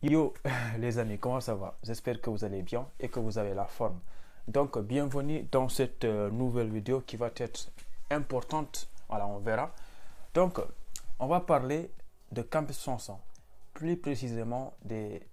Yo les amis, comment ça va? J'espère que vous allez bien et que vous avez la forme. Donc bienvenue dans cette nouvelle vidéo qui va être importante. Voilà, on verra. Donc on va parler de Campus 500, plus précisément des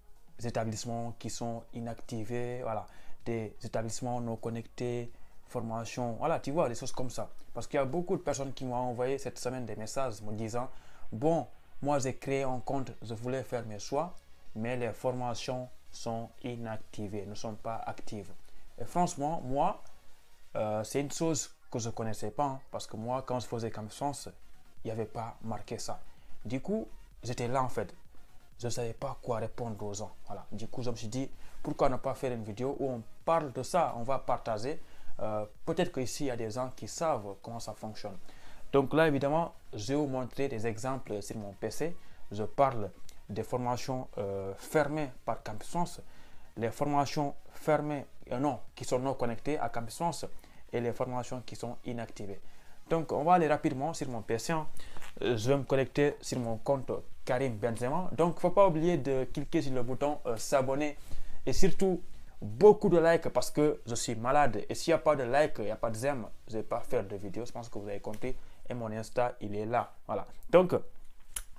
établissements qui sont inactivés, voilà, des établissements non connectés, formation, voilà, tu vois, des choses comme ça. Parce qu'il y a beaucoup de personnes qui m'ont envoyé cette semaine des messages me disant, bon, moi j'ai créé un compte, je voulais faire mes choix, mais les formations sont inactivées, ne sont pas actives. Et franchement, moi, c'est une chose que je ne connaissais pas, hein, parce que moi, quand je faisais Campus, il n'y avait pas marqué ça. Du coup, j'étais là en fait. Je ne savais pas quoi répondre aux gens. Voilà. Du coup, je me suis dit, pourquoi ne pas faire une vidéo où on parle de ça, on va partager. Peut-être qu'ici, il y a des gens qui savent comment ça fonctionne. Donc là, évidemment, je vais vous montrer des exemples sur mon PC. Je parle des formations fermées par Campus, les formations fermées, non, qui sont non connectées à Campus et les formations qui sont inactivées. Donc, on va aller rapidement sur mon PC. Je vais me connecter sur mon compte Karim Benzema. Donc, il ne faut pas oublier de cliquer sur le bouton s'abonner et surtout beaucoup de likes parce que je suis malade. Et s'il n'y a pas de likes, il n'y a pas de j'aime, je ne vais pas faire de vidéo. Je pense que vous avez compris. Et mon Insta, il est là. Voilà. Donc,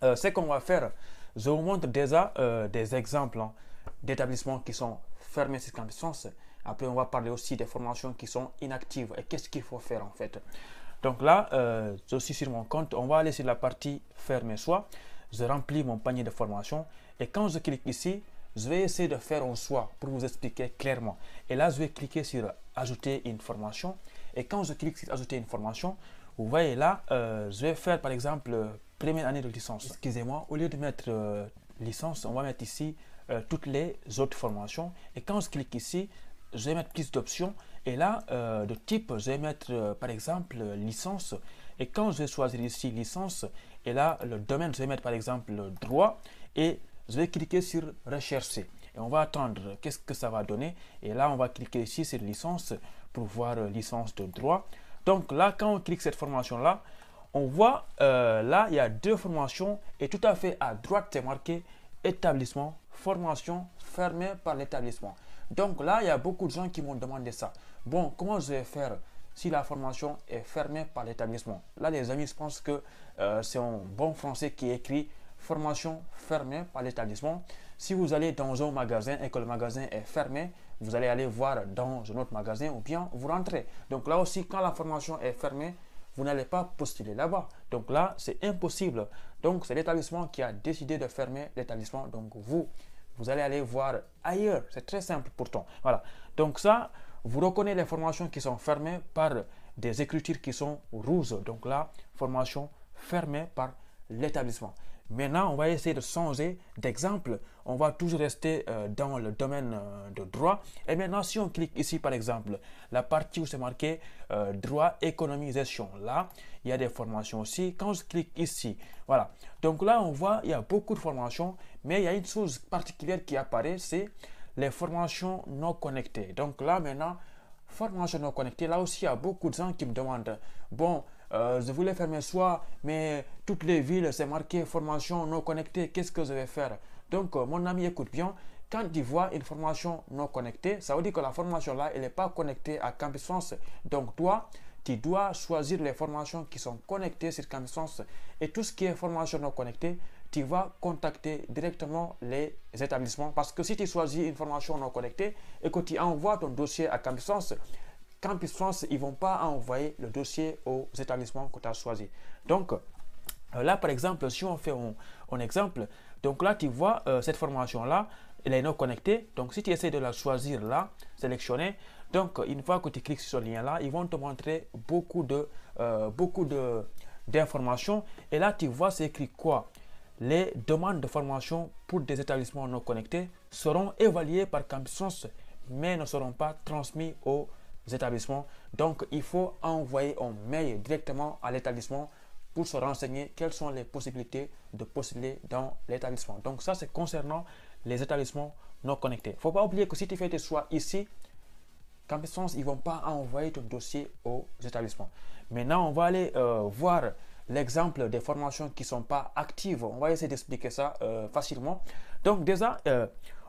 ce qu'on va faire, je vous montre déjà des exemples d'établissements qui sont fermés sur Campus. Après, on va parler aussi des formations qui sont inactives et qu'est-ce qu'il faut faire en fait. Donc là, je suis sur mon compte. On va aller sur la partie faire mes choix. Je remplis mon panier de formation et quand je clique ici, je vais essayer de faire un choix pour vous expliquer clairement. Et là, je vais cliquer sur ajouter une formation. Et quand je clique sur ajouter une formation, vous voyez là, je vais faire par exemple première année de licence. Excusez-moi, au lieu de mettre licence, on va mettre ici toutes les autres formations. Et quand je clique ici, je vais mettre plus d'options. Et là, de type, je vais mettre par exemple licence. Et quand je vais choisir ici licence, et là, le domaine, je vais mettre par exemple droit. Et je vais cliquer sur rechercher. Et on va attendre qu'est-ce que ça va donner. Et là, on va cliquer ici sur licence pour voir licence de droit. Donc là, quand on clique cette formation-là, on voit là, il y a deux formations et tout à fait à droite, c'est marqué établissement, formation fermée par l'établissement. Donc là, il y a beaucoup de gens qui m'ont demandé ça. Bon, comment je vais faire si la formation est fermée par l'établissement? Là, les amis, je pense que c'est un bon français qui écrit formation fermée par l'établissement. Si vous allez dans un magasin et que le magasin est fermé, vous allez aller voir dans un autre magasin ou bien vous rentrez. Donc là aussi, quand la formation est fermée, vous n'allez pas postuler là-bas. Donc là, c'est impossible. Donc c'est l'établissement qui a décidé de fermer l'établissement. Donc vous allez aller voir ailleurs. C'est très simple pourtant. Voilà. Donc ça, vous reconnaissez les formations qui sont fermées par des écritures qui sont rouges. Donc là, formation fermée par l'établissement. Maintenant, on va essayer de changer d'exemple. On va toujours rester dans le domaine de droit. Et maintenant, si on clique ici, par exemple, la partie où c'est marqué droit, économie, gestion. Là, il y a des formations aussi. Quand je clique ici, voilà. Donc là, on voit, il y a beaucoup de formations. Mais il y a une chose particulière qui apparaît, c'est les formations non connectées. Donc là, maintenant, formation non connectée, là aussi, il y a beaucoup de gens qui me demandent, bon, je voulais faire mes choix, mais toutes les villes, c'est marqué formation non connectée, qu'est-ce que je vais faire? Donc, mon ami, écoute bien, quand tu vois une formation non connectée, ça veut dire que la formation là, elle n'est pas connectée à Campus France. Donc, toi, tu dois choisir les formations qui sont connectées sur Campus France. Et tout ce qui est formation non connectée, tu vas contacter directement les établissements. Parce que si tu choisis une formation non connectée et que tu envoies ton dossier à Campus France, ils ne vont pas envoyer le dossier aux établissements que tu as choisi. Donc, là, par exemple, si on fait un exemple, donc là, tu vois, cette formation-là, elle est non connectée. Donc, si tu essaies de la choisir là, sélectionner, donc, une fois que tu cliques sur ce lien-là, ils vont te montrer beaucoup d'informations. Et là, tu vois, c'est écrit quoi? Les demandes de formation pour des établissements non connectés seront évaluées par Campus France, mais ne seront pas transmises aux établissements. Donc, il faut envoyer un mail directement à l'établissement pour se renseigner quelles sont les possibilités de postuler dans l'établissement. Donc, ça, c'est concernant les établissements non connectés. Il ne faut pas oublier que si tu fais tes choix ici, Campus France, ils ne vont pas envoyer ton dossier aux établissements. Maintenant, on va aller voir l'exemple des formations qui ne sont pas actives. On va essayer d'expliquer ça facilement. Donc déjà,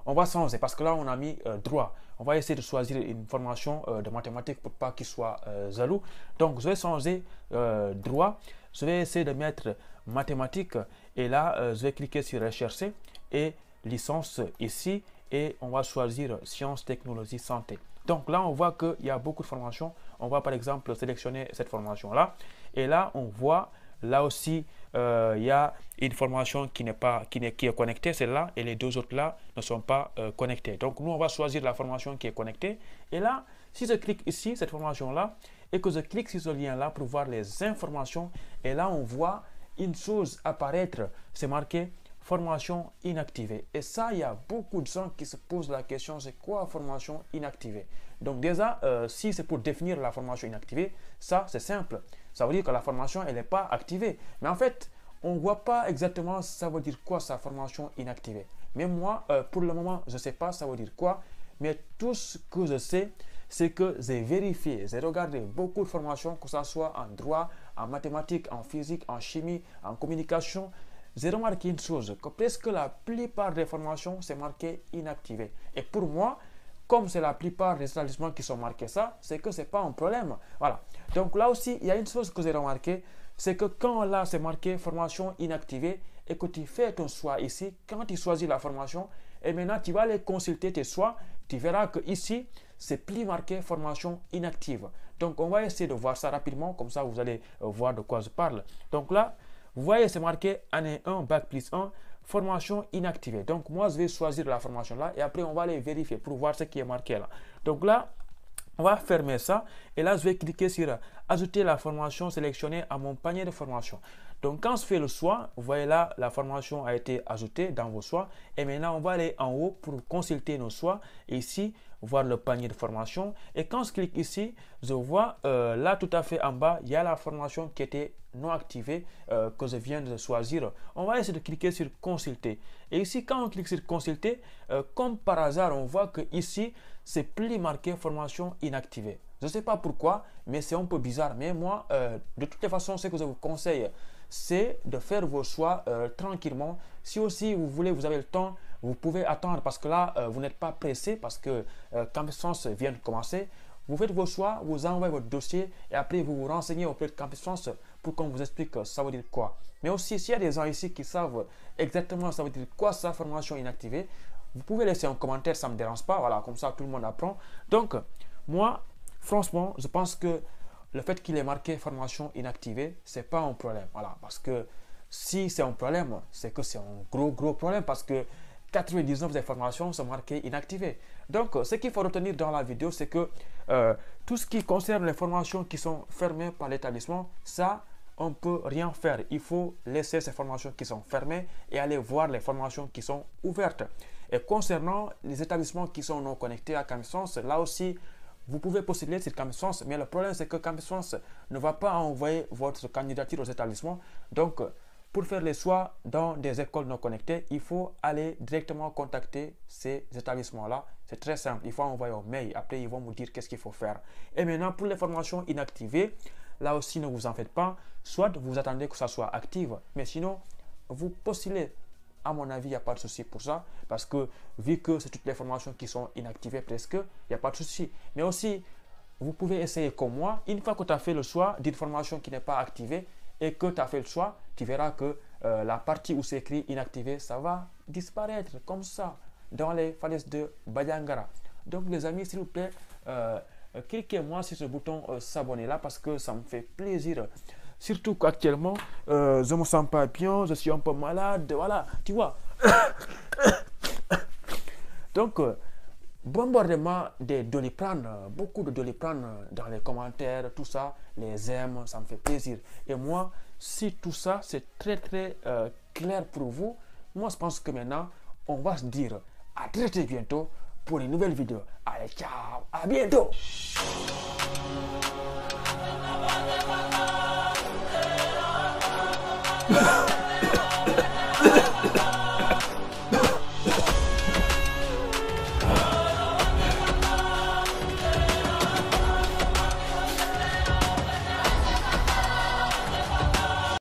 on va changer parce que là, on a mis droit. On va essayer de choisir une formation de mathématiques pour pas qu'il soit jaloux. Donc, je vais changer droit. Je vais essayer de mettre mathématiques et là, je vais cliquer sur rechercher et licence ici et on va choisir sciences, technologies, santé. Donc là, on voit qu'il y a beaucoup de formations. On va par exemple sélectionner cette formation-là. Et là, on voit, là aussi, il y a une formation qui est connectée, celle-là, et les deux autres-là ne sont pas connectées. Donc, nous, on va choisir la formation qui est connectée. Et là, si je clique ici, cette formation-là, et que je clique sur ce lien-là pour voir les informations, et là, on voit une chose apparaître, c'est marqué formation inactivée. Et ça, il y a beaucoup de gens qui se posent la question, c'est quoi formation inactivée? Donc déjà, si c'est pour définir la formation inactivée, ça, c'est simple. Ça veut dire que la formation, elle n'est pas activée. Mais en fait, on ne voit pas exactement ça veut dire quoi, sa formation inactivée. Mais moi, pour le moment, je ne sais pas ça veut dire quoi. Mais tout ce que je sais, c'est que j'ai vérifié, j'ai regardé beaucoup de formations, que ce soit en droit, en mathématiques, en physique, en chimie, en communication. J'ai remarqué une chose, que presque la plupart des formations, c'est marqué inactivé. Et pour moi, comme c'est la plupart des établissements qui sont marqués ça, c'est que ce n'est pas un problème. Voilà. Donc là aussi, il y a une chose que j'ai remarqué, c'est que quand là, c'est marqué formation inactivée et que tu fais ton choix ici, quand tu choisis la formation, et maintenant tu vas aller consulter tes choix, tu verras que ici, c'est plus marqué formation inactive. Donc on va essayer de voir ça rapidement, comme ça vous allez voir de quoi je parle. Donc là, vous voyez, c'est marqué année 1, bac plus 1, formation inactivée. Donc, moi, je vais choisir la formation là et après, on va aller vérifier pour voir ce qui est marqué là. Donc là, on va fermer ça et là, je vais cliquer sur ajouter la formation sélectionnée à mon panier de formation. Donc, quand je fais le choix, vous voyez là, la formation a été ajoutée dans vos choix. Et maintenant, on va aller en haut pour consulter nos choix. Et ici, voir le panier de formation. Et quand je clique ici, je vois là tout à fait en bas, il y a la formation qui était non activée que je viens de choisir. On va essayer de cliquer sur consulter. Et ici, quand on clique sur consulter, comme par hasard, on voit que ici, c'est plus marqué formation inactivée. Je ne sais pas pourquoi, mais c'est un peu bizarre. Mais moi, de toutes les façons, ce que je vous conseille, c'est de faire vos choix tranquillement. Si aussi vous voulez, vous avez le temps, vous pouvez attendre parce que là, vous n'êtes pas pressé parce que Campus France vient de commencer. Vous faites vos choix, vous envoyez votre dossier et après vous vous renseignez auprès de Campus France pour qu'on vous explique ça veut dire quoi. Mais aussi, s'il y a des gens ici qui savent exactement ça veut dire quoi sa formation inactivée, vous pouvez laisser un commentaire, ça ne me dérange pas. Voilà, comme ça tout le monde apprend. Donc, moi, franchement, je pense que le fait qu'il est marqué formation inactivée, ce n'est pas un problème. Voilà, parce que si c'est un problème, c'est que c'est un gros problème parce que 99 des formations sont marquées inactivées. Donc, ce qu'il faut retenir dans la vidéo, c'est que tout ce qui concerne les formations qui sont fermées par l'établissement, ça, on ne peut rien faire. Il faut laisser ces formations qui sont fermées et aller voir les formations qui sont ouvertes. Et concernant les établissements qui sont non connectés à Campus France, là aussi, vous pouvez postuler sur Campus France, mais le problème, c'est que Campus France ne va pas envoyer votre candidature aux établissements. Donc, pour faire les choix dans des écoles non connectées, il faut aller directement contacter ces établissements-là. C'est très simple. Il faut envoyer un mail. Après, ils vont vous dire qu'est-ce qu'il faut faire. Et maintenant, pour les formations inactivées, là aussi, ne vous en faites pas. Soit vous attendez que ça soit active, mais sinon, vous postulez. À mon avis, il n'y a pas de souci pour ça. Parce que vu que c'est toutes les formations qui sont inactivées presque, il n'y a pas de souci. Mais aussi, vous pouvez essayer comme moi. Une fois que tu as fait le choix d'une formation qui n'est pas activée, et que tu as fait le choix, tu verras que la partie où c'est écrit inactivé, ça va disparaître comme ça dans les falaises de Badiangara. Donc les amis, s'il vous plaît, cliquez-moi sur ce bouton s'abonner là parce que ça me fait plaisir. Surtout qu'actuellement, je ne me sens pas bien, je suis un peu malade, voilà, tu vois. Donc, bombardement des Doliprane, beaucoup de Doliprane dans les commentaires, tout ça, les aime, ça me fait plaisir. Et moi, si tout ça, c'est très clair pour vous, moi je pense que maintenant, on va se dire à très bientôt pour une nouvelle vidéo. Allez, ciao, à bientôt.